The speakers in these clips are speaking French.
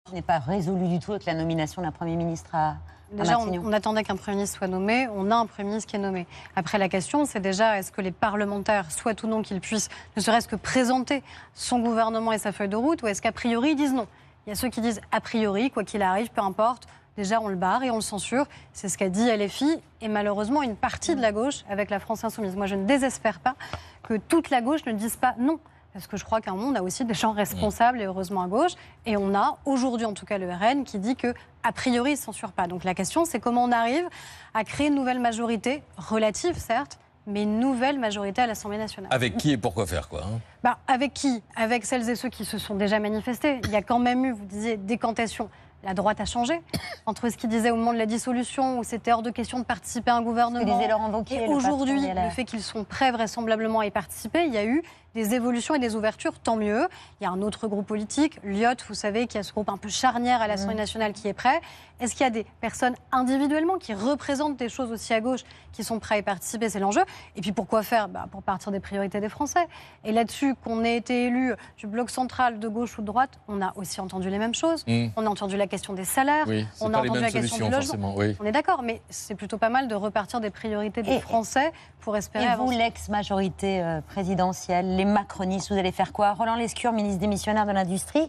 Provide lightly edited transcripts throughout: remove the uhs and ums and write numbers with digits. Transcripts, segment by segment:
Ce n'est pas résolu du tout avec la nomination d'un Premier ministre à Déjà, Matignon. on attendait qu'un Premier ministre soit nommé. On a un Premier ministre qui est nommé. Après, la question, c'est déjà, est-ce que les parlementaires souhaitent ou non qu'ils puissent, ne serait-ce que présenter son gouvernement et sa feuille de route, ou est-ce qu'a priori, ils disent non? Il y a ceux qui disent a priori, quoi qu'il arrive, peu importe. Déjà, on le barre et on le censure. C'est ce qu'a dit LFI et malheureusement une partie de la gauche avec la France Insoumise. Moi, je ne désespère pas que toute la gauche ne dise pas non. Parce que je crois qu'à un moment, on a aussi des gens responsables, et heureusement à gauche. Et on a, aujourd'hui en tout cas, le RN qui dit que, a priori, il ne censure pas. Donc la question, c'est comment on arrive à créer une nouvelle majorité, relative certes, mais une nouvelle majorité à l'Assemblée nationale. Avec qui et pourquoi faire, quoi, hein? Avec qui? Avec celles et ceux qui se sont déjà manifestés. Il y a quand même eu, vous disiez, décantation. La droite a changé. Entre ce qu'il disait au moment de la dissolution, où c'était hors de question de participer à un gouvernement, disait Laurent Wauquiez, et aujourd'hui, le fait qu'ils sont prêts vraisemblablement à y participer, il y a eu des évolutions et des ouvertures, tant mieux. Il y a un autre groupe politique, l'IOT, vous savez, qui a ce groupe un peu charnière à l'Assemblée nationale qui est prêt. Est-ce qu'il y a des personnes individuellement qui représentent des choses aussi à gauche, qui sont prêts à y participer? C'est l'enjeu. Et puis pourquoi faire? Pour partir des priorités des Français. Et là-dessus, qu'on ait été élu du bloc central, de gauche ou de droite, on a aussi entendu les mêmes choses. On a entendu la question des salaires, on a entendu la question du logement. On est d'accord, mais c'est plutôt pas mal de repartir des priorités des Français pour espérer avancer. Et vous, l'ex-majorité présidentielle, les macronistes, vous allez faire quoi? Roland Lescure, ministre démissionnaire de l'Industrie,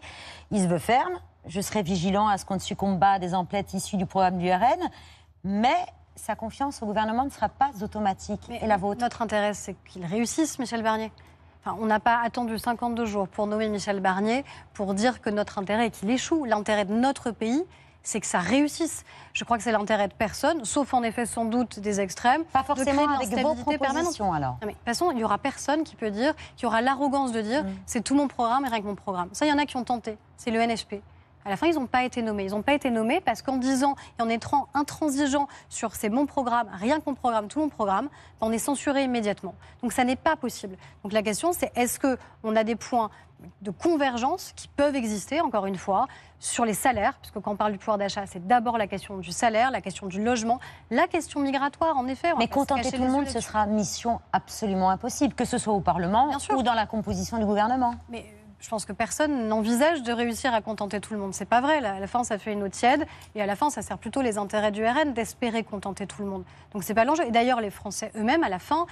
il se veut ferme. Je serai vigilant à ce qu'on ne succombe pas à des emplettes issues du programme du RN, mais sa confiance au gouvernement ne sera pas automatique. Mais et la vôtre? Notre intérêt, c'est qu'il réussisse, Michel Barnier. Enfin, on n'a pas attendu 52 jours pour nommer Michel Barnier pour dire que notre intérêt est qu'il échoue. L'intérêt de notre pays, c'est que ça réussisse. Je crois que c'est l'intérêt de personne, sauf en effet sans doute des extrêmes. Pas forcément de avec vos propositions alors. Non, mais de toute façon, il n'y aura personne qui peut dire, qui aura l'arrogance de dire c'est tout mon programme et rien que mon programme. Ça, il y en a qui ont tenté. C'est le NHP. À la fin, ils n'ont pas été nommés. Ils n'ont pas été nommés parce qu'en disant et en étant intransigeant sur c'est mon programme, rien que mon programme, tout mon programme, on est censuré immédiatement. Donc ça n'est pas possible. Donc la question, c'est est-ce qu'on a des points de convergence qui peuvent exister, encore une fois, sur les salaires, puisque quand on parle du pouvoir d'achat, c'est d'abord la question du salaire, la question du logement, la question migratoire, en effet. Mais contenter tout le monde, ce sera mission absolument impossible, que ce soit au Parlement ou dans la composition du gouvernement. Mais je pense que personne n'envisage de réussir à contenter tout le monde. C'est pas vrai. À la fin, ça fait une eau tiède. Et à la fin, ça sert plutôt les intérêts du RN d'espérer contenter tout le monde. Donc c'est pas l'enjeu. Et d'ailleurs, les Français eux-mêmes, à la fin,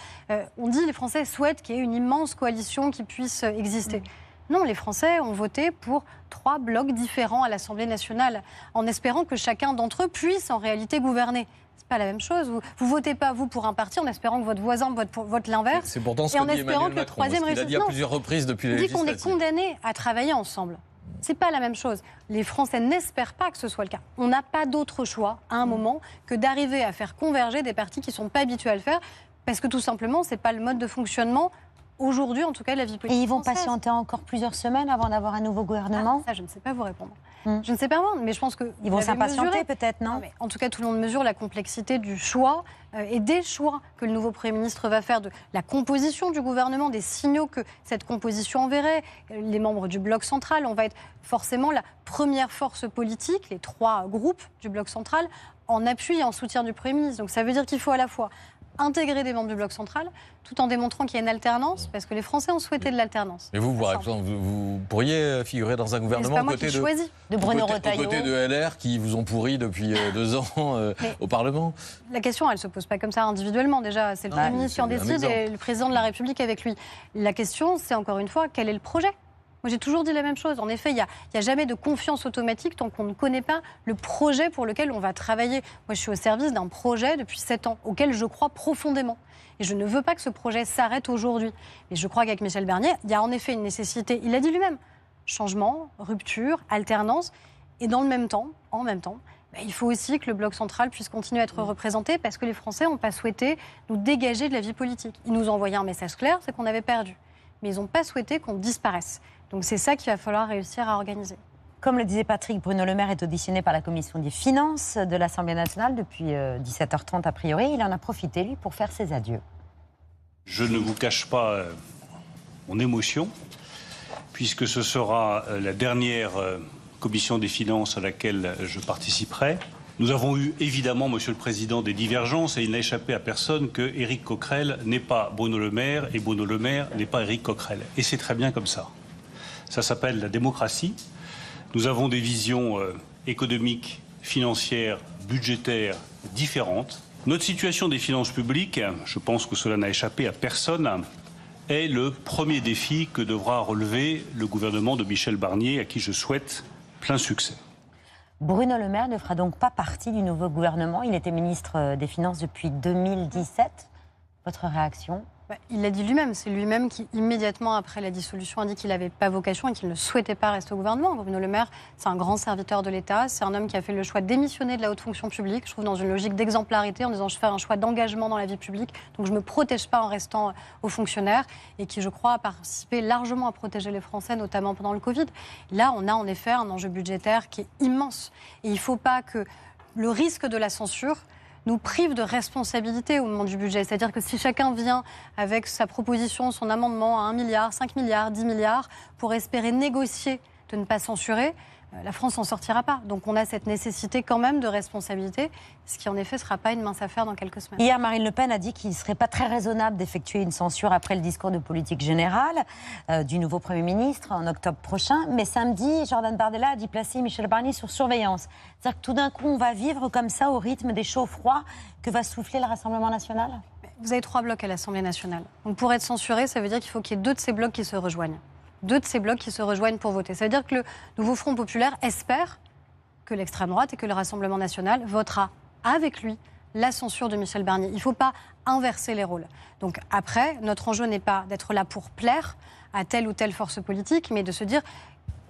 on dit les Français souhaitent qu'il y ait une immense coalition qui puisse exister. Non, les Français ont voté pour 3 blocs différents à l'Assemblée nationale, en espérant que chacun d'entre eux puisse en réalité gouverner. C'est pas la même chose. Vous votez pas, vous, pour un parti en espérant que votre voisin vote l'inverse. C'est pourtant ce et que en dit espérant Emmanuel que le Macron, troisième il a dit à plusieurs reprises depuis les législatives. Il dit qu'on est condamnés à travailler ensemble. C'est pas la même chose. Les Français n'espèrent pas que ce soit le cas. On n'a pas d'autre choix, à un moment, que d'arriver à faire converger des partis qui ne sont pas habitués à le faire, parce que tout simplement, c'est pas le mode de fonctionnement aujourd'hui, en tout cas, de la vie politique. Et ils vont française. patienter encore plusieurs semaines avant d'avoir un nouveau gouvernement? Ça, je ne sais pas vous répondre. Je ne sais pas moi, mais je pense que ils vont s'impatienter peut-être, non? Mais en tout cas, tout le monde mesure la complexité du choix et des choix que le nouveau Premier ministre va faire, de la composition du gouvernement, des signaux que cette composition enverrait. Les membres du bloc central, on va être forcément la première force politique, les 3 groupes du bloc central, en appui et en soutien du Premier ministre. Donc ça veut dire qu'il faut à la fois intégrer des membres du bloc central, tout en démontrant qu'il y a une alternance, parce que les Français ont souhaité de l'alternance. Mais vous, par exemple, vous pourriez figurer dans un gouvernement aux côtés de Bruno Retailleau, aux côtés de LR qui vous ont pourri depuis 2 ans au Parlement. La question, elle ne se pose pas comme ça individuellement. Déjà, c'est le Premier ministre qui en décide et le Président de la République avec lui. La question, c'est encore une fois, quel est le projet ? Moi, j'ai toujours dit la même chose. En effet, il n'y a jamais de confiance automatique tant qu'on ne connaît pas le projet pour lequel on va travailler. Moi, je suis au service d'un projet depuis 7 ans, auquel je crois profondément. Et je ne veux pas que ce projet s'arrête aujourd'hui. Mais je crois qu'avec Michel Barnier, il y a en effet une nécessité, il l'a dit lui-même, changement, rupture, alternance. Et dans le même temps, il faut aussi que le bloc central puisse continuer à être représenté, parce que les Français n'ont pas souhaité nous dégager de la vie politique. Ils nous ont envoyé un message clair, c'est qu'on avait perdu. Mais ils n'ont pas souhaité qu'on disparaisse. Donc c'est ça qu'il va falloir réussir à organiser. Comme le disait Patrick, Bruno Le Maire est auditionné par la Commission des finances de l'Assemblée nationale depuis 17h30 a priori. Il en a profité, lui, pour faire ses adieux. Je ne vous cache pas mon émotion, puisque ce sera la dernière Commission des finances à laquelle je participerai. Nous avons eu évidemment, Monsieur le Président, des divergences, et il n'a échappé à personne que Éric Coquerel n'est pas Bruno Le Maire et Bruno Le Maire n'est pas Éric Coquerel. Et c'est très bien comme ça. Ça s'appelle la démocratie. Nous avons des visions économiques, financières, budgétaires différentes. Notre situation des finances publiques, je pense que cela n'a échappé à personne, est le premier défi que devra relever le gouvernement de Michel Barnier, à qui je souhaite plein succès. Bruno Le Maire ne fera donc pas partie du nouveau gouvernement. Il était ministre des Finances depuis 2017. Votre réaction ? Il l'a dit lui-même, c'est lui-même qui, immédiatement après la dissolution, a dit qu'il n'avait pas vocation et qu'il ne souhaitait pas rester au gouvernement. Bruno Le Maire, c'est un grand serviteur de l'État, c'est un homme qui a fait le choix de démissionner de la haute fonction publique, je trouve dans une logique d'exemplarité, en disant je fais un choix d'engagement dans la vie publique, donc je ne me protège pas en restant aux fonctionnaires, et qui, je crois, a participé largement à protéger les Français, notamment pendant le Covid. Là, on a en effet un enjeu budgétaire qui est immense. Et il ne faut pas que le risque de la censure nous prive de responsabilité au moment du budget. C'est-à-dire que si chacun vient avec sa proposition, son amendement à 1 milliard, 5 milliards, 10 milliards, pour espérer négocier de ne pas censurer, la France n'en sortira pas. Donc on a cette nécessité quand même de responsabilité, ce qui en effet ne sera pas une mince affaire dans quelques semaines. Hier, Marine Le Pen a dit qu'il ne serait pas très raisonnable d'effectuer une censure après le discours de politique générale du nouveau Premier ministre en octobre prochain. Mais samedi, Jordan Bardella a dit placer Michel Barnier sur surveillance. C'est-à-dire que tout d'un coup, on va vivre comme ça au rythme des chauds-froids que va souffler le Rassemblement national ? Vous avez 3 blocs à l'Assemblée nationale. Donc pour être censuré, ça veut dire qu'il faut qu'il y ait 2 de ces blocs qui se rejoignent. 2 de ces blocs qui se rejoignent pour voter. Ça veut dire que le nouveau Front populaire espère que l'extrême droite et que le Rassemblement national votera avec lui la censure de Michel Barnier. Il ne faut pas inverser les rôles. Donc après, notre enjeu n'est pas d'être là pour plaire à telle ou telle force politique, mais de se dire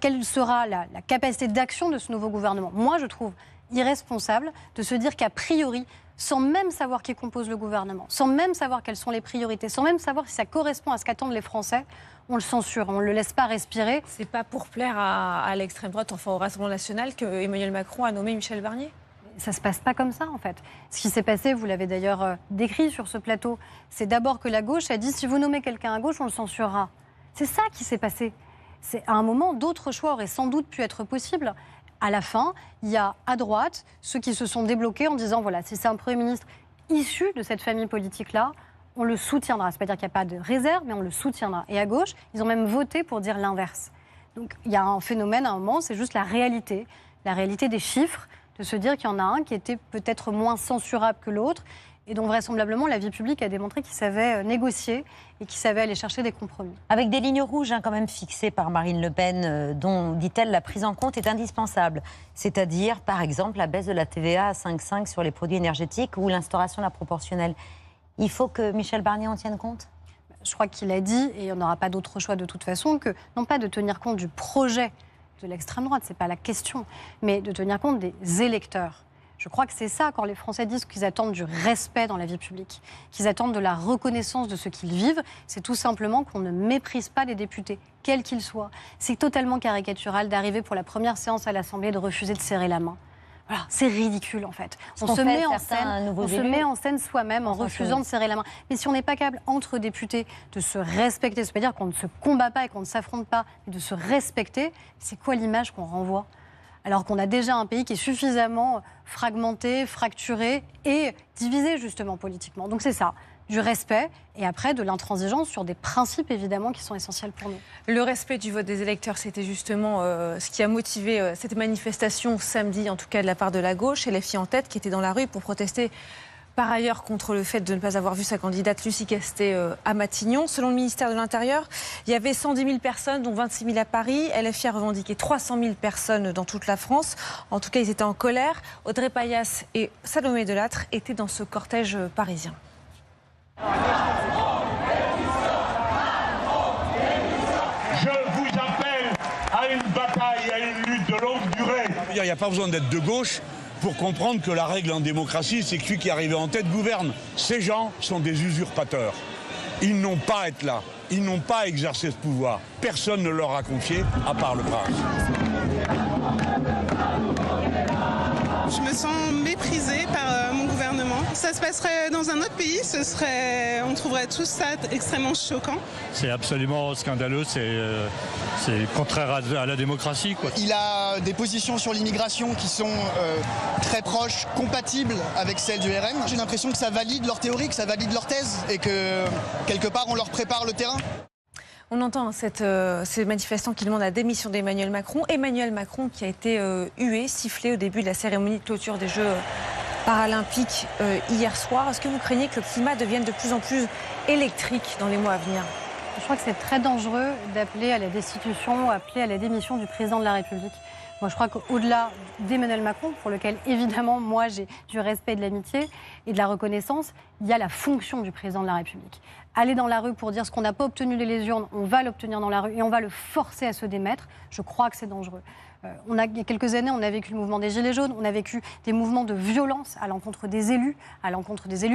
quelle sera la capacité d'action de ce nouveau gouvernement. Moi, je trouve irresponsable de se dire qu'a priori, sans même savoir qui compose le gouvernement, sans même savoir quelles sont les priorités, sans même savoir si ça correspond à ce qu'attendent les Français, on le censure, on ne le laisse pas respirer. C'est pas pour plaire à l'extrême droite, enfin au Rassemblement national, que Emmanuel Macron a nommé Michel Barnier ? Ça ne se passe pas comme ça, en fait. Ce qui s'est passé, vous l'avez d'ailleurs décrit sur ce plateau, c'est d'abord que la gauche a dit si vous nommez quelqu'un à gauche, on le censurera. C'est ça qui s'est passé. C'est à un moment, d'autres choix auraient sans doute pu être possibles. À la fin, il y a à droite ceux qui se sont débloqués en disant voilà, si c'est un Premier ministre issu de cette famille politique-là, on le soutiendra. C'est pas dire qu'il n'y a pas de réserve, mais on le soutiendra. Et à gauche, ils ont même voté pour dire l'inverse. Donc il y a un phénomène à un moment, c'est juste la réalité des chiffres, de se dire qu'il y en a un qui était peut-être moins censurable que l'autre, et dont vraisemblablement la vie publique a démontré qu'il savait négocier et qu'il savait aller chercher des compromis. Avec des lignes rouges quand même fixées par Marine Le Pen, dont, dit-elle, la prise en compte est indispensable. C'est-à-dire, par exemple, la baisse de la TVA à 5,5 sur les produits énergétiques ou l'instauration de la proportionnelle. Il faut que Michel Barnier en tienne compte ? Je crois qu'il a dit, et on n'aura pas d'autre choix de toute façon, que non pas de tenir compte du projet de l'extrême droite, ce n'est pas la question, mais de tenir compte des électeurs. Je crois que c'est ça, quand les Français disent qu'ils attendent du respect dans la vie publique, qu'ils attendent de la reconnaissance de ce qu'ils vivent, c'est tout simplement qu'on ne méprise pas les députés, quels qu'ils soient. C'est totalement caricatural d'arriver pour la première séance à l'Assemblée et de refuser de serrer la main. Voilà, c'est ridicule en fait. On se met en scène soi-même en refusant de serrer la main. Mais si on n'est pas capable entre députés de se respecter, ça veut dire qu'on ne se combat pas et qu'on ne s'affronte pas, mais de se respecter, c'est quoi l'image qu'on renvoie ? Alors qu'on a déjà un pays qui est suffisamment fragmenté, fracturé et divisé justement politiquement. Donc c'est ça, du respect et après de l'intransigeance sur des principes évidemment qui sont essentiels pour nous. Le respect du vote des électeurs, c'était justement ce qui a motivé cette manifestation samedi, en tout cas de la part de la gauche, et les filles en tête qui étaient dans la rue pour protester par ailleurs contre le fait de ne pas avoir vu sa candidate Lucie Castet à Matignon. Selon le ministère de l'Intérieur, il y avait 110 000 personnes, dont 26 000 à Paris. LFI a revendiqué 300 000 personnes dans toute la France. En tout cas, ils étaient en colère. Audrey Paillasse et Salomé Delattre étaient dans ce cortège parisien. Je vous appelle à une bataille, à une lutte de longue durée. Il n'y a pas besoin d'être de gauche pour comprendre que la règle en démocratie, c'est que celui qui est arrivé en tête gouverne. Ces gens sont des usurpateurs. Ils n'ont pas à être là. Ils n'ont pas à exercer ce pouvoir. Personne ne leur a confié, à part le prince. Je me sens méprisée par mon gouvernement. Ça se passerait dans un autre pays, on trouverait tout ça extrêmement choquant. C'est absolument scandaleux, c'est contraire à la démocratie, quoi. Il a des positions sur l'immigration qui sont très proches, compatibles avec celles du RN. J'ai l'impression que ça valide leur théorie, que ça valide leur thèse et que quelque part on leur prépare le terrain. On entend ces manifestants qui demandent la démission d'Emmanuel Macron. Emmanuel Macron qui a été hué, sifflé au début de la cérémonie de clôture des Jeux paralympiques hier soir. Est-ce que vous craignez que le climat devienne de plus en plus électrique dans les mois à venir ? Je crois que c'est très dangereux d'appeler à la destitution, appeler à la démission du président de la République. Moi, je crois qu'au-delà d'Emmanuel Macron, pour lequel, évidemment, moi, j'ai du respect, de l'amitié et de la reconnaissance, il y a la fonction du président de la République. Aller dans la rue pour dire ce qu'on n'a pas obtenu des urnes, on va l'obtenir dans la rue et on va le forcer à se démettre, je crois que c'est dangereux. Il y a quelques années, on a vécu le mouvement des Gilets jaunes, on a vécu des mouvements de violence à l'encontre des élus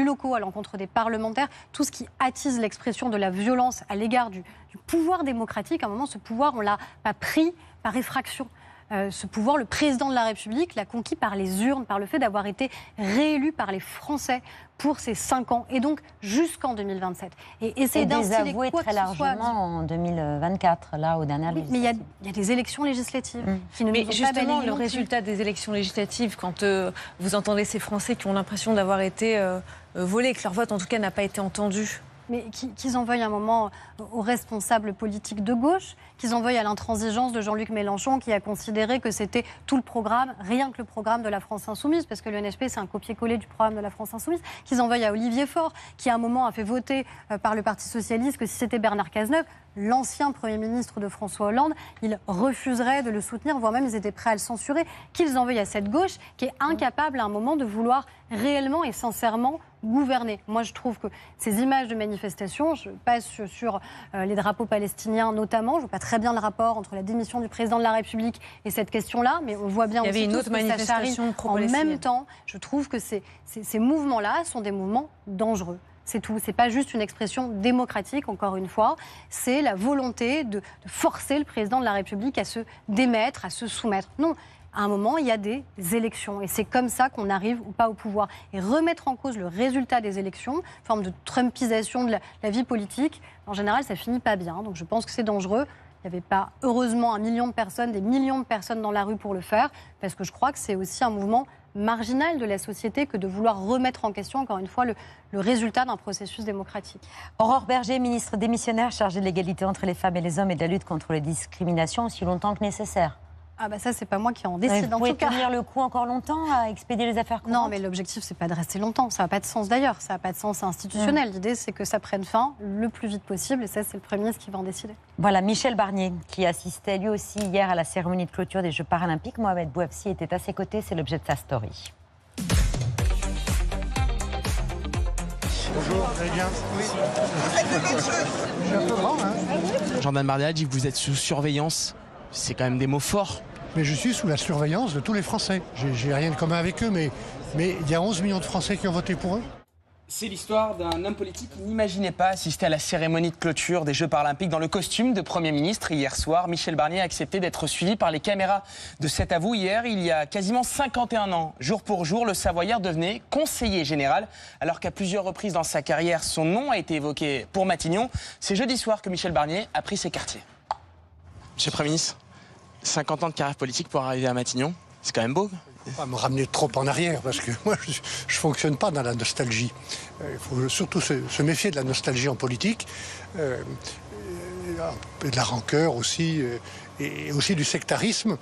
locaux, à l'encontre des parlementaires. Tout ce qui attise l'expression de la violence à l'égard du pouvoir démocratique. À un moment, ce pouvoir, on ne l'a pas pris par effraction. Ce pouvoir, le président de la République l'a conquis par les urnes, par le fait d'avoir été réélu par les Français pour ces 5 ans, et donc jusqu'en 2027. Et essayer d'instiller quoi très largement en 2024, là, aux dernières législatives. Mais il y a des élections législatives qui ne Mais nous ont justement, pas balayé le non plus. résultat des élections législatives, quand vous entendez ces Français qui ont l'impression d'avoir été volés, que leur vote, en tout cas, n'a pas été entendu. Mais qu'ils en veuillent un moment aux responsables politiques de gauche, qu'ils en veuillent à l'intransigeance de Jean-Luc Mélenchon qui a considéré que c'était tout le programme, rien que le programme de la France Insoumise, parce que le NHP c'est un copier-coller du programme de la France Insoumise, qu'ils en veuillent à Olivier Faure qui à un moment a fait voter par le Parti Socialiste que si c'était Bernard Cazeneuve, l'ancien Premier ministre de François Hollande, il refuserait de le soutenir, voire même ils étaient prêts à le censurer, qu'ils en veuillent à cette gauche qui est incapable à un moment de vouloir réellement et sincèrement gouverner. Moi, je trouve que ces images de manifestation, je passe sur les drapeaux palestiniens notamment, je ne vois pas très bien le rapport entre la démission du président de la République et cette question-là, mais on voit bien aussi une autre manifestation en même temps. Je trouve que ces mouvements-là sont des mouvements dangereux. C'est tout. C'est pas juste une expression démocratique, encore une fois. C'est la volonté de forcer le président de la République à se démettre, à se soumettre. Non. À un moment, il y a des élections. Et c'est comme ça qu'on arrive ou pas au pouvoir. Et remettre en cause le résultat des élections, forme de trumpisation de la vie politique, en général, ça finit pas bien. Donc je pense que c'est dangereux. Il n'y avait pas, heureusement, 1 million de personnes, des millions de personnes dans la rue pour le faire, parce que je crois que c'est aussi un mouvement marginal de la société que de vouloir remettre en question, encore une fois, le résultat d'un processus démocratique. Aurore Bergé, ministre démissionnaire chargée de l'égalité entre les femmes et les hommes et de la lutte contre les discriminations aussi longtemps que nécessaire. Ah bah ça, c'est pas moi qui en décide. Vous pouvez tenir le coup encore longtemps à expédier les affaires courantes ? Non, mais l'objectif, c'est pas de rester longtemps. Ça n'a pas de sens d'ailleurs. Ça n'a pas de sens institutionnel. L'idée, c'est que ça prenne fin le plus vite possible. Et ça, c'est le Premier ministre qui va en décider. Voilà, Michel Barnier, qui assistait lui aussi hier à la cérémonie de clôture des Jeux paralympiques. Mohamed Bouafsi était à ses côtés. C'est l'objet de sa story. Bonjour, vous allez bien ? Oui. Je suis un peu grand, hein. Jordan Bardella dit que vous êtes sous surveillance. C'est quand même des mots forts. Mais je suis sous la surveillance de tous les Français. J'ai rien de commun avec eux, mais il y a 11 millions de Français qui ont voté pour eux. C'est l'histoire d'un homme politique qui n'imaginait pas assister à la cérémonie de clôture des Jeux paralympiques dans le costume de Premier ministre. Hier soir, Michel Barnier a accepté d'être suivi par les caméras de C'est à vous. Hier, il y a quasiment 51 ans, jour pour jour, le Savoyard devenait conseiller général. Alors qu'à plusieurs reprises dans sa carrière, son nom a été évoqué pour Matignon. C'est jeudi soir que Michel Barnier a pris ses quartiers. Monsieur le Premier ministre, 50 ans de carrière politique pour arriver à Matignon, c'est quand même beau. Il ne faut pas me ramener trop en arrière, parce que moi, je ne fonctionne pas dans la nostalgie. Il faut surtout se méfier de la nostalgie en politique, de la rancœur aussi, et aussi du sectarisme.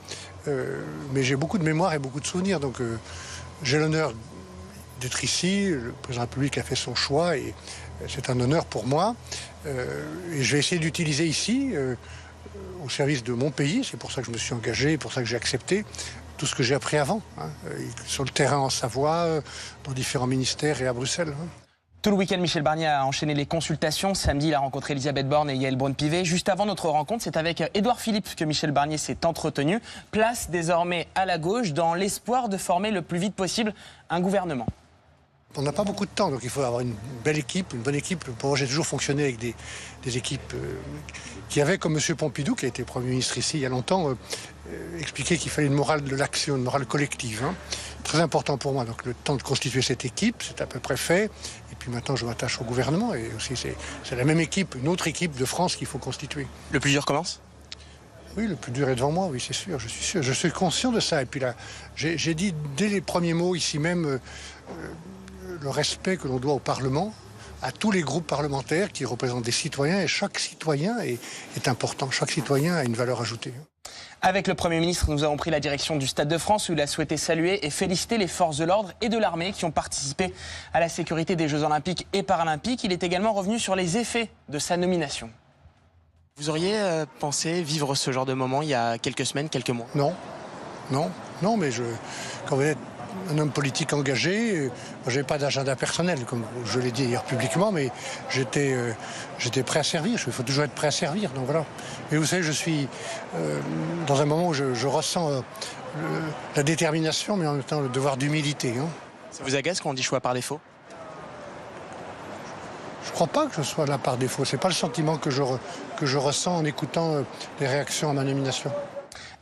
Mais j'ai beaucoup de mémoire et beaucoup de souvenirs, donc j'ai l'honneur d'être ici. Le président de la République a fait son choix, et c'est un honneur pour moi. Et je vais essayer d'utiliser ici... au service de mon pays, c'est pour ça que je me suis engagé, pour ça que j'ai accepté tout ce que j'ai appris avant, sur le terrain en Savoie, dans différents ministères et à Bruxelles. Tout le week-end, Michel Barnier a enchaîné les consultations. Samedi, il a rencontré Elisabeth Borne et Yael Braun-Pivet. Juste avant notre rencontre, c'est avec Édouard Philippe que Michel Barnier s'est entretenu. Place désormais à la gauche, dans l'espoir de former le plus vite possible un gouvernement. On n'a pas beaucoup de temps, donc il faut avoir une belle équipe, une bonne équipe. Pour moi, j'ai toujours fonctionné avec des équipes qui avaient, comme M. Pompidou, qui a été Premier ministre ici il y a longtemps, expliqué qu'il fallait une morale de l'action, une morale collective. Très important pour moi. Donc le temps de constituer cette équipe, c'est à peu près fait. Et puis maintenant, je m'attache au gouvernement. Et aussi, c'est la même équipe, une autre équipe de France qu'il faut constituer. Le plus dur commence ? Oui, le plus dur est devant moi, oui, c'est sûr, je suis sûr. Je suis conscient de ça. Et puis là, j'ai dit dès les premiers mots ici même... le respect que l'on doit au Parlement, à tous les groupes parlementaires qui représentent des citoyens, et chaque citoyen est important, chaque citoyen a une valeur ajoutée. Avec le Premier ministre, nous avons pris la direction du Stade de France où il a souhaité saluer et féliciter les forces de l'ordre et de l'armée qui ont participé à la sécurité des Jeux Olympiques et Paralympiques. Il est également revenu sur les effets de sa nomination. Vous auriez pensé vivre ce genre de moment il y a quelques semaines, quelques mois? Non, mais quand vous êtes un homme politique engagé, je n'avais pas d'agenda personnel, comme je l'ai dit hier publiquement, mais j'étais prêt à servir. Il faut toujours être prêt à servir, donc voilà. Et vous savez, je suis dans un moment où je ressens la détermination, mais en même temps le devoir d'humilité. Hein. Ça vous agace quand on dit choix par défaut? Je ne crois pas que je sois là par défaut. Ce n'est pas le sentiment que je ressens en écoutant les réactions à ma nomination.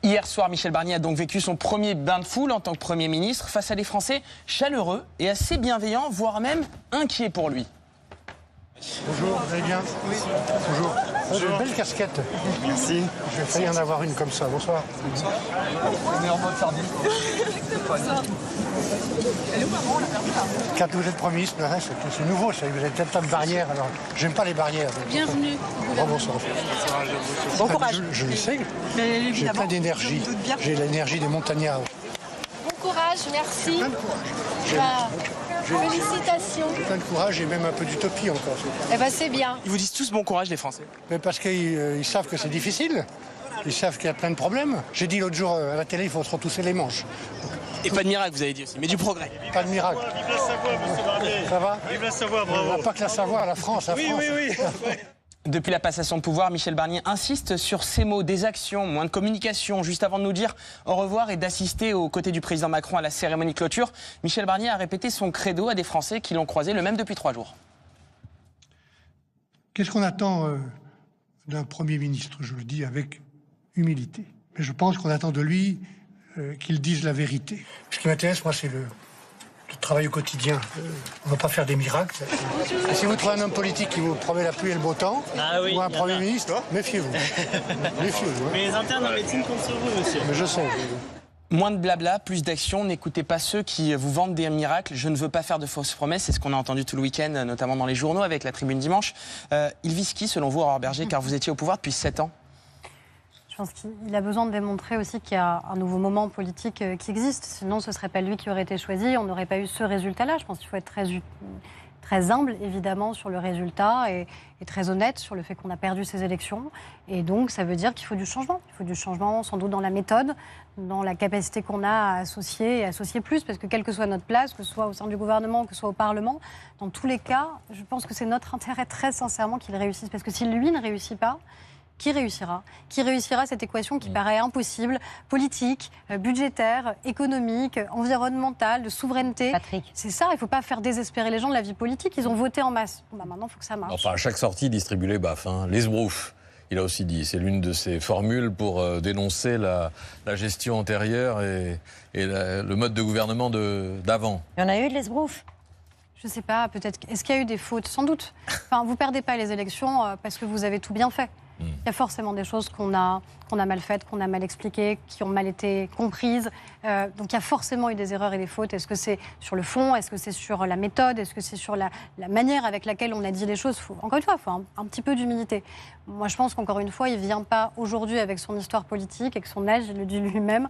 Hier soir, Michel Barnier a donc vécu son premier bain de foule en tant que Premier ministre face à des Français chaleureux et assez bienveillants, voire même inquiets pour lui. Bonjour, vous allez bien? Oui. Bonjour. J'ai une belle casquette. Merci. J'ai failli en avoir une comme ça. Bonsoir. Bonsoir. On est en mode sardine. Quand vous êtes Premier ministre, c'est nouveau, ça. Vous avez peut-être pas de barrière. Alors, j'aime pas les barrières. Bienvenue. Bonsoir. Bon courage. Je le sais. J'ai plein d'énergie. J'ai l'énergie des montagnards. Bon courage, merci. Félicitations. J'ai plein de courage et même un peu d'utopie encore. Eh ben c'est bien. Ils vous disent tous bon courage, les Français? Mais parce qu'ils savent que c'est difficile. Ils savent qu'il y a plein de problèmes. J'ai dit l'autre jour à la télé, il faut se retrousser les manches. Et pas de miracle, vous avez dit aussi, mais du progrès. Pas de miracle. Vive la Savoie, monsieur Barnier. Ça va? Vive la Savoie, bravo. Pas que la Savoie, la France. Oui. Depuis la passation de pouvoir, Michel Barnier insiste sur ces mots, des actions, moins de communication. Juste avant de nous dire au revoir et d'assister aux côtés du président Macron à la cérémonie de clôture, Michel Barnier a répété son credo à des Français qui l'ont croisé, le même depuis 3 jours. Qu'est-ce qu'on attend d'un Premier ministre? Je le dis avec humilité. Mais je pense qu'on attend de lui qu'il dise la vérité. Ce qui m'intéresse, moi, c'est le travail au quotidien. On ne va pas faire des miracles. Et si vous trouvez un homme politique qui vous promet la pluie et le beau temps, ou un Premier ministre, méfiez-vous. Méfiez-vous. Hein. Mais les internes en médecine comptent sur vous, monsieur. Mais je sais. Moins de blabla, plus d'action. N'écoutez pas ceux qui vous vendent des miracles. Je ne veux pas faire de fausses promesses. C'est ce qu'on a entendu tout le week-end, notamment dans les journaux avec la Tribune dimanche. Il vise qui, selon vous, Aurore Berger, car vous étiez au pouvoir depuis 7 ans? Je pense qu'il a besoin de démontrer aussi qu'il y a un nouveau moment politique qui existe. Sinon, ce ne serait pas lui qui aurait été choisi. On n'aurait pas eu ce résultat-là. Je pense qu'il faut être très humble, évidemment, sur le résultat et très honnête sur le fait qu'on a perdu ces élections. Et donc, ça veut dire qu'il faut du changement. Il faut du changement, sans doute, dans la méthode, dans la capacité qu'on a à associer et associer plus. Parce que quelle que soit notre place, que ce soit au sein du gouvernement, que ce soit au Parlement, dans tous les cas, je pense que c'est notre intérêt, très sincèrement, qu'il réussisse. Parce que si lui ne réussit pas, qui réussira? Qui réussira cette équation qui paraît impossible, politique, budgétaire, économique, environnementale, de souveraineté? Patrick. C'est ça, il ne faut pas faire désespérer les gens de la vie politique. Ils ont voté en masse. Bon, maintenant, il faut que ça marche. Enfin, à chaque sortie, il distribue les baffes. Hein. Les sbroufs, il a aussi dit. C'est l'une de ses formules pour dénoncer la gestion antérieure et le mode de gouvernement d'avant. Il y en a eu de l'esbrouf? Je ne sais pas, peut-être. Est-ce qu'il y a eu des fautes? Sans doute. Enfin, vous ne perdez pas les élections parce que vous avez tout bien fait. Il y a forcément des choses qu'on a mal faites, qu'on a mal expliquées, qui ont mal été comprises. Donc il y a forcément eu des erreurs et des fautes. Est-ce que c'est sur le fond? Est-ce que c'est sur la méthode? Est-ce que c'est sur la manière avec laquelle on a dit les choses? Encore une fois, il faut un petit peu d'humilité. Moi, je pense qu'encore une fois, il ne vient pas aujourd'hui avec son histoire politique, avec son âge, il le dit lui-même,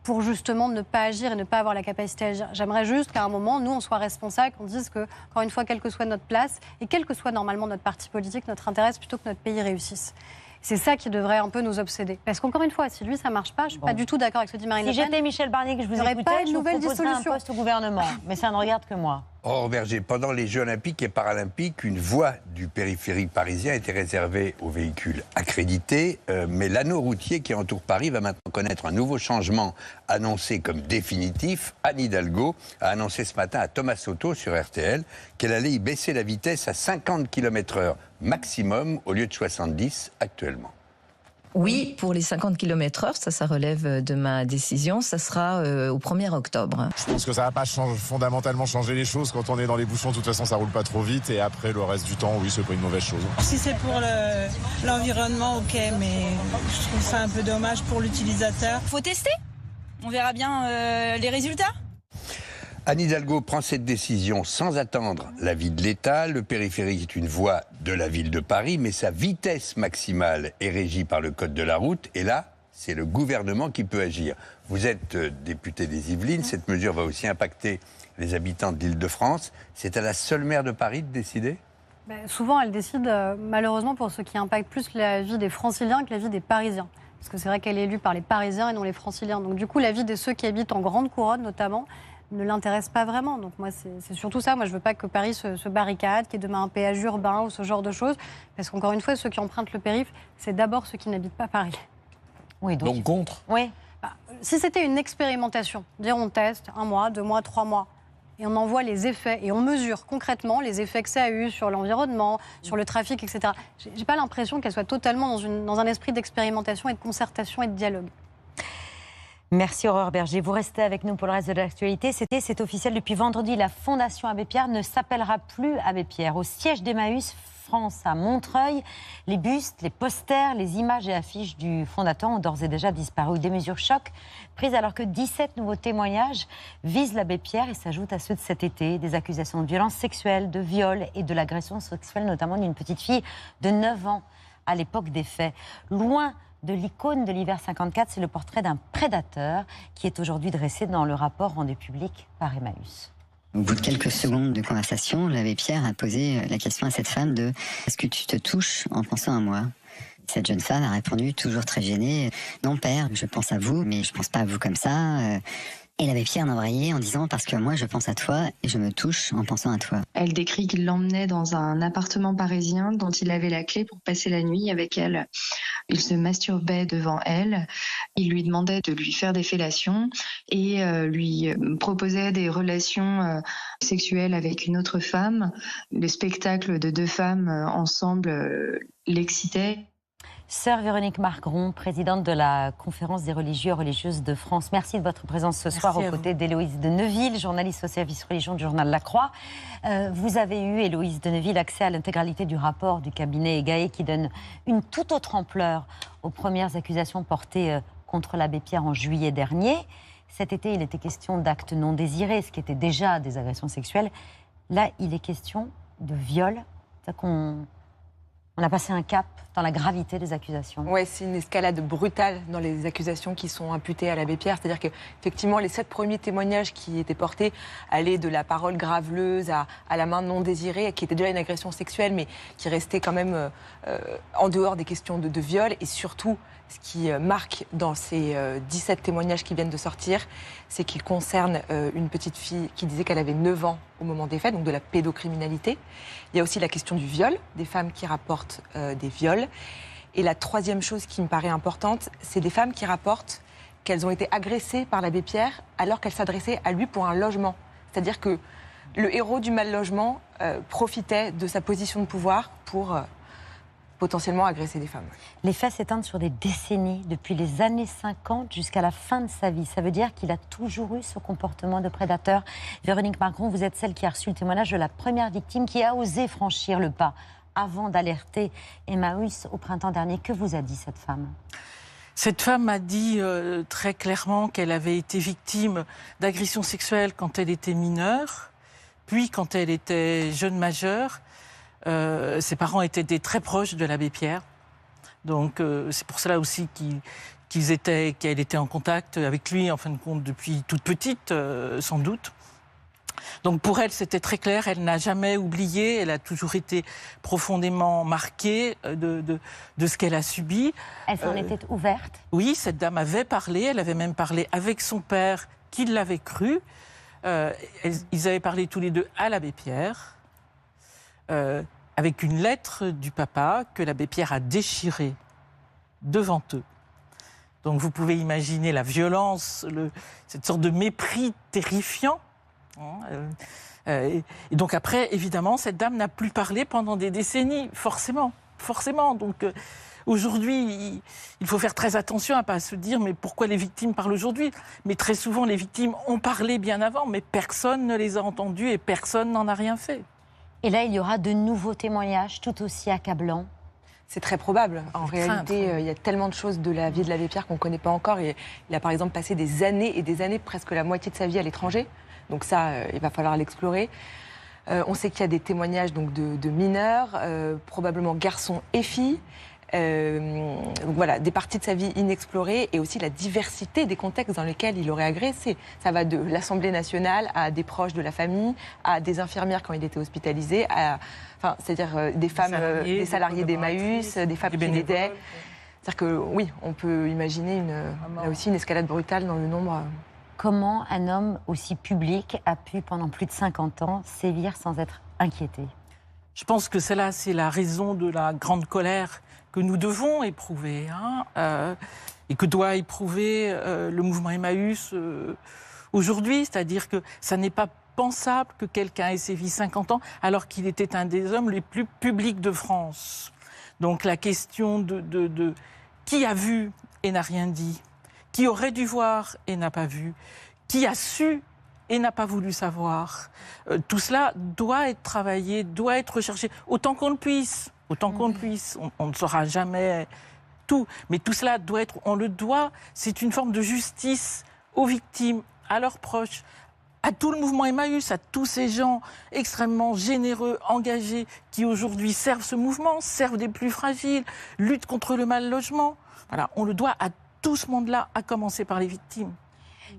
pour justement ne pas agir et ne pas avoir la capacité à agir. J'aimerais juste qu'à un moment, nous, on soit responsables, qu'on dise que, encore une fois, quelle que soit notre place et quel que soit normalement notre parti politique, notre intérêt, c'est plutôt que notre pays réussisse. C'est ça qui devrait un peu nous obséder. Parce qu'encore une fois, si lui, ça ne marche pas, je ne suis pas du tout d'accord avec ce que dit Marine Le Pen. Si j'étais Michel Barnier, que je vous écoutais, je vous proposerais un poste au gouvernement. Mais ça ne regarde que moi. Aurore Berger, pendant les Jeux Olympiques et Paralympiques, une voie du périphérique parisien était réservée aux véhicules accrédités, mais l'anneau routier qui entoure Paris va maintenant connaître un nouveau changement annoncé comme définitif. Anne Hidalgo a annoncé ce matin à Thomas Soto sur RTL qu'elle allait y baisser la vitesse à 50 km/h maximum au lieu de 70 actuellement. Oui, pour les 50 km/h, ça relève de ma décision, ça sera au 1er octobre. Je pense que ça ne va pas fondamentalement changer les choses. Quand on est dans les bouchons, de toute façon, ça roule pas trop vite. Et après, le reste du temps, oui, c'est pas une mauvaise chose. Si c'est pour l'environnement, ok, mais je trouve ça un peu dommage pour l'utilisateur. Faut tester, on verra bien les résultats. Anne Hidalgo prend cette décision sans attendre l'avis de l'État. Le périphérique est une voie de la ville de Paris, mais sa vitesse maximale est régie par le code de la route. Et là, c'est le gouvernement qui peut agir. Vous êtes député des Yvelines, cette mesure va aussi impacter les habitants de l'Île-de-France. C'est à la seule maire de Paris de décider ? Souvent, elle décide, malheureusement, pour ce qui impacte plus la vie des Franciliens que la vie des Parisiens. Parce que c'est vrai qu'elle est élue par les Parisiens et non les Franciliens. Donc du coup, la vie de ceux qui habitent en grande couronne, notamment, ne l'intéresse pas vraiment. Donc moi, c'est surtout ça. Moi, je veux pas que Paris se barricade, qu'il y ait demain un péage urbain ou ce genre de choses. Parce qu'encore une fois, ceux qui empruntent le périph', c'est d'abord ceux qui n'habitent pas Paris. Oui, donc contre ? Oui. Si c'était une expérimentation, dire on teste 1 mois, 2 mois, 3 mois, et on en voit les effets, et on mesure concrètement les effets que ça a eu sur l'environnement, sur le trafic, etc. J'ai pas l'impression qu'elle soit totalement dans un esprit d'expérimentation et de concertation et de dialogue. Merci Aurore Berger. Vous restez avec nous pour le reste de l'actualité. C'est officiel depuis vendredi. La Fondation Abbé Pierre ne s'appellera plus Abbé Pierre. Au siège d'Emmaüs France à Montreuil, les bustes, les posters, les images et affiches du fondateur ont d'ores et déjà disparu. Des mesures choc prises alors que 17 nouveaux témoignages visent l'Abbé Pierre et s'ajoutent à ceux de cet été. Des accusations de violences sexuelles, de viol et de l'agression sexuelle, notamment d'une petite fille de 9 ans à l'époque des faits. Loin de l'icône de l'hiver 54, c'est le portrait d'un prédateur qui est aujourd'hui dressé dans le rapport rendu public par Emmaüs. Au bout de quelques secondes de conversation, l'abbé Pierre a posé la question à cette femme de « Est-ce que tu te touches en pensant à moi ?» Cette jeune femme a répondu, toujours très gênée, « Non père, je pense à vous, mais je pense pas à vous comme ça. » Et l'abbé Pierre a embrayé en disant « Parce que moi je pense à toi et je me touche en pensant à toi. » Elle décrit qu'il l'emmenait dans un appartement parisien dont il avait la clé pour passer la nuit avec elle. Il se masturbait devant elle, il lui demandait de lui faire des fellations et lui proposait des relations sexuelles avec une autre femme. Le spectacle de 2 femmes ensemble l'excitait. Sœur Véronique Margron, présidente de la Conférence des religieux et religieuses de France. Merci de votre présence ce soir aux côtés d'Héloïse de Neuville, journaliste au service religion du journal La Croix. Vous avez eu, Héloïse de Neuville, accès à l'intégralité du rapport du cabinet Egaé qui donne une toute autre ampleur aux premières accusations portées contre l'abbé Pierre en juillet dernier. Cet été, il était question d'actes non désirés, ce qui était déjà des agressions sexuelles. Là, il est question de viol. C'est-à-dire qu'on a passé un cap dans la gravité des accusations. Oui, c'est une escalade brutale dans les accusations qui sont imputées à l'abbé Pierre. C'est-à-dire qu'effectivement, les 7 premiers témoignages qui étaient portés allaient de la parole graveleuse à la main non désirée, qui était déjà une agression sexuelle, mais qui restait quand même en dehors des questions de viol. Et surtout, ce qui marque dans ces 17 témoignages qui viennent de sortir, c'est qu'ils concernent une petite fille qui disait qu'elle avait 9 ans au moment des faits, donc de la pédocriminalité. Il y a aussi la question du viol, des femmes qui rapportent des viols. Et la troisième chose qui me paraît importante, c'est des femmes qui rapportent qu'elles ont été agressées par l'abbé Pierre alors qu'elles s'adressaient à lui pour un logement. C'est-à-dire que le héros du mal-logement profitait de sa position de pouvoir pour potentiellement agresser des femmes. Les faits s'étendent sur des décennies, depuis les années 50 jusqu'à la fin de sa vie. Ça veut dire qu'il a toujours eu ce comportement de prédateur. Véronique Margron, vous êtes celle qui a reçu le témoignage de la première victime qui a osé franchir le pas avant d'alerter Emmaüs au printemps dernier. Que vous a dit cette femme ? Cette femme a dit très clairement qu'elle avait été victime d'agressions sexuelles quand elle était mineure, puis quand elle était jeune majeure. Ses parents étaient très proches de l'abbé Pierre. Donc c'est pour cela aussi qu'elle était en contact avec lui, en fin de compte, depuis toute petite, sans doute. Donc pour elle, c'était très clair, elle n'a jamais oublié, elle a toujours été profondément marquée de ce qu'elle a subi. Elle s'en était ouverte ? Oui, cette dame avait parlé, elle avait même parlé avec son père, qui l'avait cru. Ils avaient parlé tous les deux à l'abbé Pierre. Avec une lettre du papa que l'abbé Pierre a déchirée devant eux. Donc vous pouvez imaginer la violence, cette sorte de mépris terrifiant. Et donc après, évidemment, cette dame n'a plus parlé pendant des décennies, forcément. Donc aujourd'hui, il faut faire très attention à ne pas se dire mais pourquoi les victimes parlent aujourd'hui ? Mais très souvent, les victimes ont parlé bien avant, mais personne ne les a entendues et personne n'en a rien fait. Et là, il y aura de nouveaux témoignages tout aussi accablants. C'est très probable. En réalité, il y a tellement de choses de la vie de l'abbé Pierre qu'on ne connaît pas encore. Il a par exemple passé des années et des années, presque la moitié de sa vie à l'étranger. Donc ça, il va falloir l'explorer. On sait qu'il y a des témoignages donc, de mineurs, probablement garçons et filles. Donc voilà, des parties de sa vie inexplorées et aussi la diversité des contextes dans lesquels il aurait agressé. Ça va de l'Assemblée nationale à des proches de la famille, à des infirmières quand il était hospitalisé, c'est-à-dire des femmes, des salariés d'Emmaüs, des femmes qui l'aidaient. C'est-à-dire que oui, on peut imaginer là aussi une escalade brutale dans le nombre. Comment un homme aussi public a pu, pendant plus de 50 ans, sévir sans être inquiété? Je pense que c'est la raison de la grande colère que nous devons éprouver, et que doit éprouver le mouvement Emmaüs aujourd'hui. C'est-à-dire que ça n'est pas pensable que quelqu'un ait sévi 50 ans alors qu'il était un des hommes les plus publics de France. Donc la question de qui a vu et n'a rien dit, qui aurait dû voir et n'a pas vu, qui a su et n'a pas voulu savoir. Tout cela doit être travaillé, doit être recherché, autant qu'on le puisse. Autant qu'on le puisse. On ne saura jamais tout. Mais tout cela doit être, on le doit, c'est une forme de justice aux victimes, à leurs proches, à tout le mouvement Emmaüs, à tous ces gens extrêmement généreux, engagés, qui aujourd'hui servent ce mouvement, servent des plus fragiles, luttent contre le mal logement. Voilà, on le doit à tout ce monde-là, à commencer par les victimes.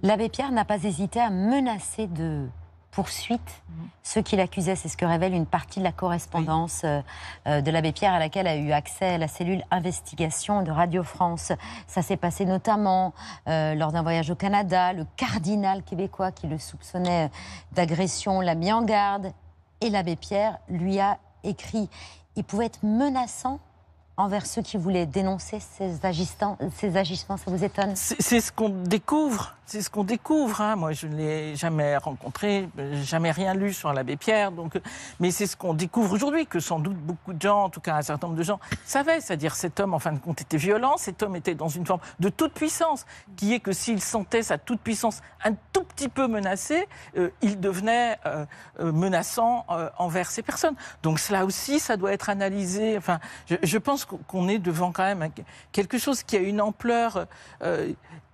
L'abbé Pierre n'a pas hésité à menacer de poursuite ceux qui l'accusaient. C'est ce que révèle une partie de la correspondance de l'abbé Pierre à laquelle a eu accès la cellule investigation de Radio France. Ça s'est passé notamment lors d'un voyage au Canada. Le cardinal québécois qui le soupçonnait d'agression l'a mis en garde et l'abbé Pierre lui a écrit. Il pouvait être menaçant envers ceux qui voulaient dénoncer ces agissements, ça vous étonne? C'est ce qu'on découvre, Moi, je ne l'ai jamais rencontré, jamais rien lu sur l'abbé Pierre, mais c'est ce qu'on découvre aujourd'hui, que sans doute beaucoup de gens, en tout cas un certain nombre de gens, savaient. C'est-à-dire cet homme, en fin de compte, était violent, cet homme était dans une forme de toute puissance, qui est que s'il sentait sa toute puissance un tout petit peu menacée, il devenait menaçant envers ces personnes. Donc cela aussi, ça doit être analysé. Enfin, je pense qu'on est devant quand même quelque chose qui a une ampleur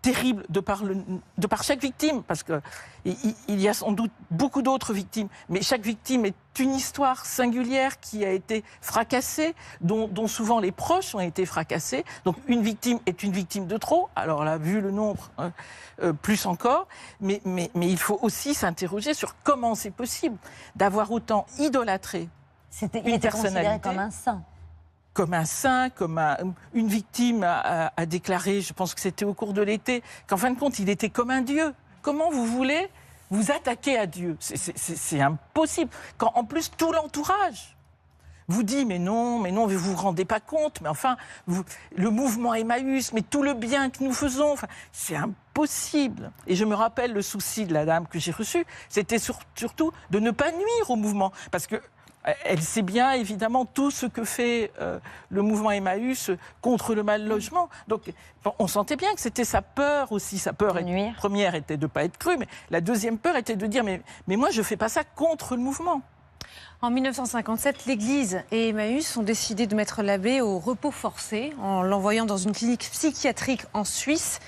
terrible de par chaque victime, parce qu'il y a sans doute beaucoup d'autres victimes, mais chaque victime est une histoire singulière qui a été fracassée, dont souvent les proches ont été fracassés. Donc une victime est une victime de trop, alors là, vu le nombre, plus encore, mais il faut aussi s'interroger sur comment c'est possible d'avoir autant idolâtré il était considéré comme un saint. Comme un saint, une victime a déclaré, je pense que c'était au cours de l'été, qu'en fin de compte, il était comme un dieu. Comment vous voulez vous attaquer à Dieu? C'est impossible. Quand en plus tout l'entourage vous dit mais non, vous vous rendez pas compte, mais enfin, le mouvement Emmaüs, mais tout le bien que nous faisons, enfin, c'est impossible. Et je me rappelle le souci de la dame que j'ai reçue, c'était surtout de ne pas nuire au mouvement, parce que elle sait bien, évidemment, tout ce que fait le mouvement Emmaüs contre le mal logement. Donc, on sentait bien que c'était sa peur aussi. Sa peur première était de ne pas être crue, mais la deuxième peur était de dire mais moi, je ne fais pas ça contre le mouvement. En 1957, l'Église et Emmaüs ont décidé de mettre l'abbé au repos forcé en l'envoyant dans une clinique psychiatrique en Suisse.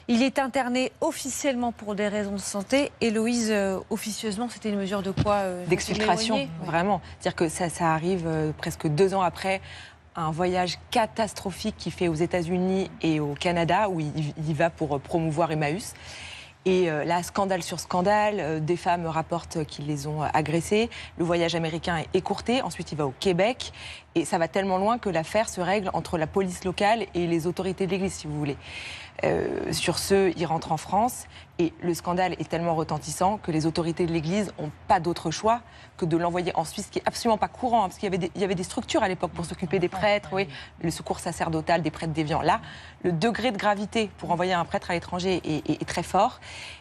Il est interné officiellement pour des raisons de santé. Héloïse, officieusement, c'était une mesure de quoi? D'exfiltration, vraiment. C'est-à-dire que ça arrive presque 2 ans après un voyage catastrophique qu'il fait aux États-Unis et au Canada, où il va pour promouvoir Emmaüs. Et là, scandale sur scandale, des femmes rapportent qu'ils les ont agressées. Le voyage américain est écourté. Ensuite, il va au Québec. Et ça va tellement loin que l'affaire se règle entre la police locale et les autorités de l'Église, si vous voulez. Sur ce, il rentre en France et le scandale est tellement retentissant que les autorités de l'Église n'ont pas d'autre choix que de l'envoyer en Suisse, ce qui n'est absolument pas courant, hein, parce qu'il y avait des structures à l'époque pour s'occuper des prêtres, oui, le secours sacerdotal, des prêtres déviants. Là, le degré de gravité pour envoyer un prêtre à l'étranger est très fort.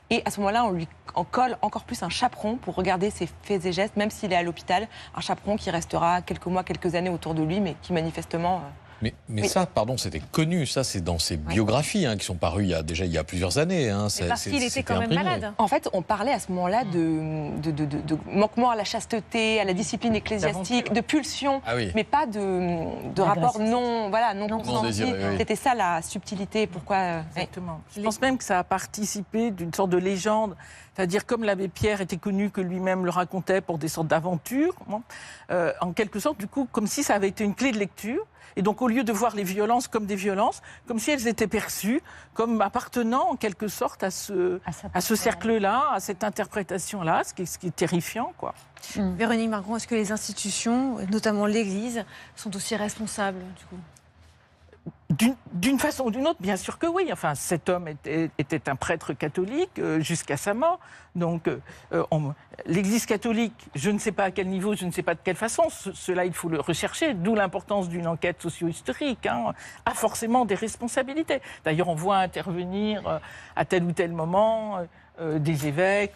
Et à ce moment-là, on lui en colle encore plus un chaperon pour regarder ses faits et gestes, même s'il est à l'hôpital, un chaperon qui restera quelques mois, quelques années autour de lui, mais qui manifestement Mais ça, pardon, c'était connu. Ça, c'est dans ses biographies qui sont parues il y a plusieurs années. Parce qu'il était quand même malade. En fait, on parlait à ce moment-là de manquement à la chasteté, à la discipline ecclésiastique, de pulsion, mais pas de rapport non consenti. C'était ça la subtilité. Pourquoi Exactement. Je pense même que ça a participé d'une sorte de légende. C'est-à-dire, comme l'abbé Pierre était connu, que lui-même le racontait pour des sortes d'aventures, en quelque sorte, du coup, comme si ça avait été une clé de lecture. Et donc, au lieu de voir les violences comme des violences, comme si elles étaient perçues comme appartenant en quelque sorte à ce cercle-là, à cette interprétation-là, ce qui est terrifiant, quoi. Véronique Margron, est-ce que les institutions, notamment l'Église, sont aussi responsables, du coup ? D'une façon ou d'une autre, bien sûr que oui. Enfin, cet homme était un prêtre catholique jusqu'à sa mort. Donc, l'Église catholique, je ne sais pas à quel niveau, je ne sais pas de quelle façon, cela il faut le rechercher, d'où l'importance d'une enquête socio-historique, a forcément des responsabilités. D'ailleurs, on voit intervenir à tel ou tel moment des évêques,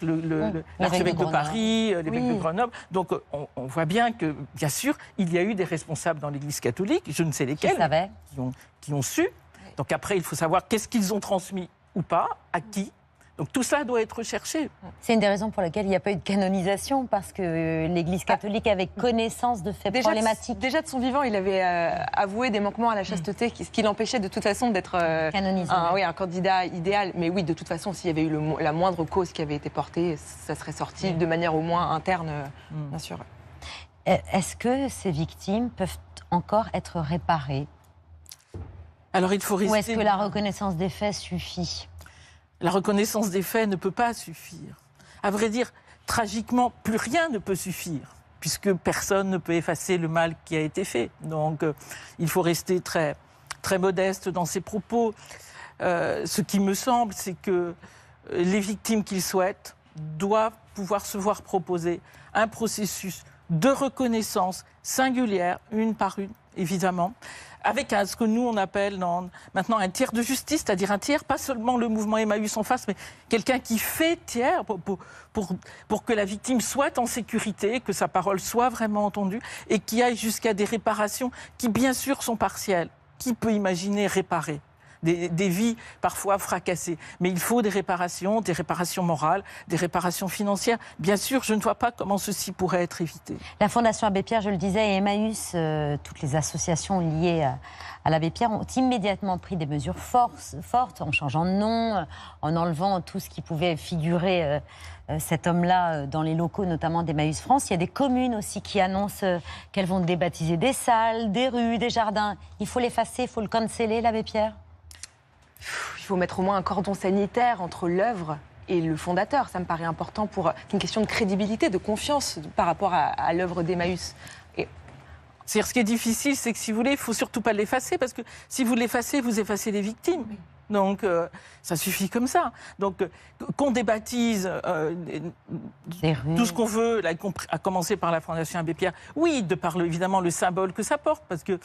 l'archevêque de Paris, l'évêque de Grenoble. Donc, on voit bien que, bien sûr, il y a eu des responsables dans l'Église catholique, je ne sais lesquels, qui ont su. Donc après, il faut savoir qu'est-ce qu'ils ont transmis ou pas, à qui. Donc tout ça doit être recherché. C'est une des raisons pour lesquelles il n'y a pas eu de canonisation, parce que l'Église catholique avait connaissance de faits problématiques. Déjà de son vivant, il avait avoué des manquements à la chasteté, ce qui l'empêchait de toute façon d'être canonisé. Un candidat idéal. Mais oui, de toute façon, s'il y avait eu la moindre cause qui avait été portée, ça serait sorti de manière au moins interne, bien sûr. Est-ce que ces victimes peuvent encore être réparées ? Alors il faut rester... Ou est-ce que la reconnaissance des faits suffit ? La reconnaissance des faits ne peut pas suffire. À vrai dire, tragiquement, plus rien ne peut suffire, puisque personne ne peut effacer le mal qui a été fait. Donc il faut rester très, très modeste dans ses propos. Ce qui me semble, c'est que les victimes qu'ils souhaitent doivent pouvoir se voir proposer un processus de reconnaissance singulière, une par une, évidemment, avec ce que nous on appelle maintenant un tiers de justice, c'est-à-dire un tiers, pas seulement le mouvement Emmaüs en face, mais quelqu'un qui fait tiers pour que la victime soit en sécurité, que sa parole soit vraiment entendue, et qui aille jusqu'à des réparations qui bien sûr sont partielles. Qui peut imaginer réparer des vies parfois fracassées? Mais il faut des réparations morales, des réparations financières. Bien sûr, je ne vois pas comment ceci pourrait être évité. La Fondation Abbé Pierre, je le disais, et Emmaüs, toutes les associations liées à l'Abbé Pierre ont immédiatement pris des mesures fortes, en changeant de nom, en enlevant tout ce qui pouvait figurer cet homme-là dans les locaux, notamment d'Emmaüs France. Il y a des communes aussi qui annoncent qu'elles vont débaptiser des salles, des rues, des jardins. Il faut l'effacer, il faut le canceller, l'Abbé Pierre. Il faut mettre au moins un cordon sanitaire entre l'œuvre et le fondateur. Ça me paraît important c'est une question de crédibilité, de confiance par rapport à l'œuvre d'Emmaüs. C'est-à-dire, ce qui est difficile, c'est que si vous voulez, il ne faut surtout pas l'effacer, parce que si vous l'effacez, vous effacez les victimes. Donc, ça suffit comme ça. Donc, qu'on débaptise tout ce qu'on veut, là, à commencer par la Fondation Abbé Pierre, oui, de par évidemment le symbole que ça porte, parce que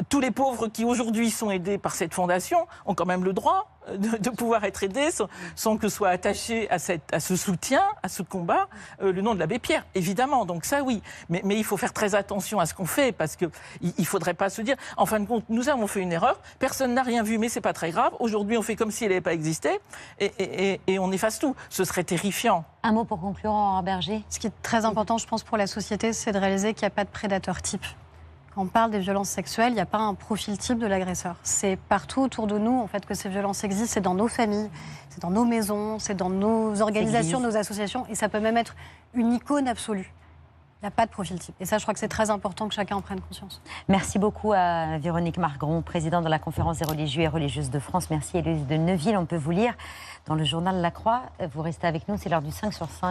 tous les pauvres qui aujourd'hui sont aidés par cette fondation ont quand même le droit de pouvoir être aidés sans que soit attaché à ce soutien, à ce combat, le nom de l'abbé Pierre, évidemment. Donc ça, oui. Mais il faut faire très attention à ce qu'on fait, parce qu'il ne faudrait pas se dire, en fin de compte, nous avons fait une erreur, personne n'a rien vu, mais ce n'est pas très grave. Aujourd'hui, on fait comme si elle n'avait pas existé et on efface tout. Ce serait terrifiant. Un mot pour conclure, Aurore Berger. Ce qui est très important, je pense, pour la société, c'est de réaliser qu'il n'y a pas de prédateur type. Quand on parle des violences sexuelles, il n'y a pas un profil type de l'agresseur. C'est partout autour de nous, en fait, que ces violences existent. C'est dans nos familles, c'est dans nos maisons, c'est dans nos organisations, nos associations. Et ça peut même être une icône absolue. Il n'y a pas de profil type. Et ça, je crois que c'est très important que chacun en prenne conscience. Merci beaucoup à Véronique Margron, présidente de la Conférence des religieux et religieuses de France. Merci Héloïse de Neuville. On peut vous lire dans le journal La Croix. Vous restez avec nous, c'est l'heure du 5 sur 5.